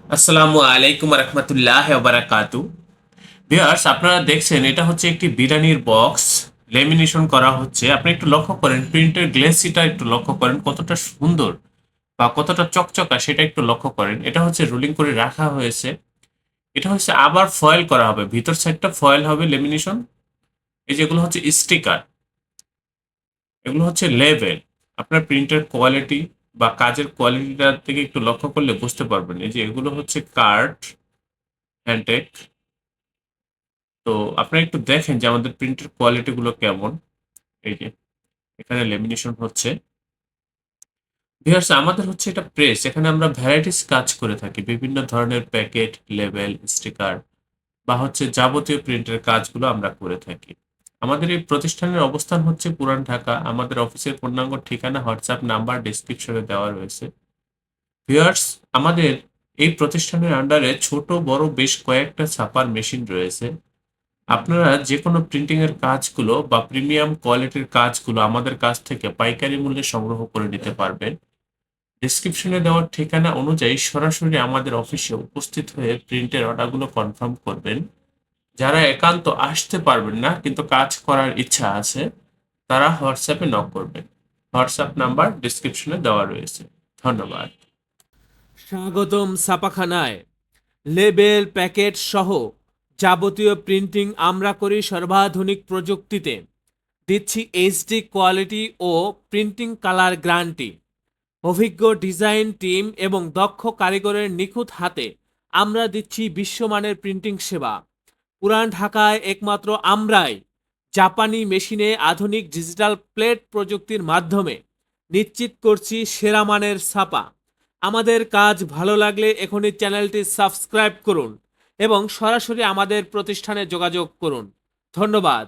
আসসালামু আলাইকুম রহমতুল্লাহ বারাকাতু। ভিউয়ার্স, আপনারা দেখছেন এটা হচ্ছে একটি বিরিয়ানির বক্স। লেমিনেশন করা হচ্ছে। আপনি একটু লক্ষ্য করেন প্রিন্টের গ্লেসিটা একটু লক্ষ্য করেন কতটা সুন্দর বা কতটা চকচকা সেটা একটু লক্ষ্য করেন। এটা হচ্ছে রোলিং করে রাখা হয়েছে। এটা হচ্ছে আবার ফয়েল করা হবে, ভিতর সাইডটা ফয়েল হবে লেমিনেশন। এই যেগুলো হচ্ছে স্টিকার, এগুলো হচ্ছে লেভেল। আপনার প্রিন্টের কোয়ালিটি বা কাজের কোয়ালিটিটার থেকে একটু লক্ষ্য করলে বুঝতে পারবেন। এই যে এগুলো হচ্ছে কার্ড, হ্যান্ডটেক। তো আপনারা একটু দেখেন যে আমাদের প্রিন্টের কোয়ালিটি গুলো কেমন। এই যে এখানে লেমিনেশন হচ্ছে। ভিউয়ার্স, আমাদের হচ্ছে এটা প্রেস, এখানে আমরা ভ্যারাইটিস কাজ করে থাকি, বিভিন্ন ধরনের প্যাকেট, লেবেল, স্টিকার বা হচ্ছে যাবতীয় প্রিন্টের কাজগুলো আমরা করে থাকি। আমাদের এই প্রতিষ্ঠানের অবস্থান হচ্ছে পুরান ঢাকা। আমাদের অফিসের পূর্ণাঙ্গ ঠিকানা, হোয়াটসঅ্যাপ নাম্বার ডেসক্রিপশনে দেওয়া রয়েছে। ভিউয়ার্স, আমাদের এই প্রতিষ্ঠানের আন্ডারে ছোট বড় বেশ কয়েকটা ছাপার মেশিন রয়েছে। আপনারা যে কোনো প্রিন্টিং এর কাজগুলো বা প্রিমিয়াম কোয়ালিটির কাজগুলো আমাদের কাছ থেকে পাইকারি মূল্যে সংগ্রহ করে নিতে পারবেন। ডেসক্রিপশনে দেওয়ার ঠিকানা অনুযায়ী সরাসরি আমাদের অফিসে উপস্থিত হয়ে প্রিন্টের অর্ডারগুলো কনফার্ম করবেন। যারা একান্ত আসতে পারবেন না কিন্তু কাজ করার ইচ্ছা আছে, তারা হোয়াটসঅ্যাপে নক করবেন। হোয়াটসঅ্যাপ নাম্বার ডেসক্রিপশনে দেওয়া রয়েছে। ধন্যবাদ। স্বাগতম ছাপাখানায়। লেবেল, প্যাকেট সহ যাবতীয় প্রিন্টিং আমরা করি সর্বাধুনিক প্রযুক্তিতে। দিচ্ছি এইচডি কোয়ালিটি ও প্রিন্টিং কালার গ্যারান্টি। অভিজ্ঞ ডিজাইন টিম এবং দক্ষ কারিগরের নিখুঁত হাতে আমরা দিচ্ছি বিশ্বমানের প্রিন্টিং সেবা। পুরান ঢাকায় একমাত্র আমরাই জাপানি মেশিনে আধুনিক ডিজিটাল প্লেট প্রযুক্তির মাধ্যমে নিশ্চিত করছি সেরা মানের ছাপা। আমাদের কাজ ভালো লাগলে এখনই চ্যানেলটি সাবস্ক্রাইব করুন এবং সরাসরি আমাদের প্রতিষ্ঠানে যোগাযোগ করুন। ধন্যবাদ।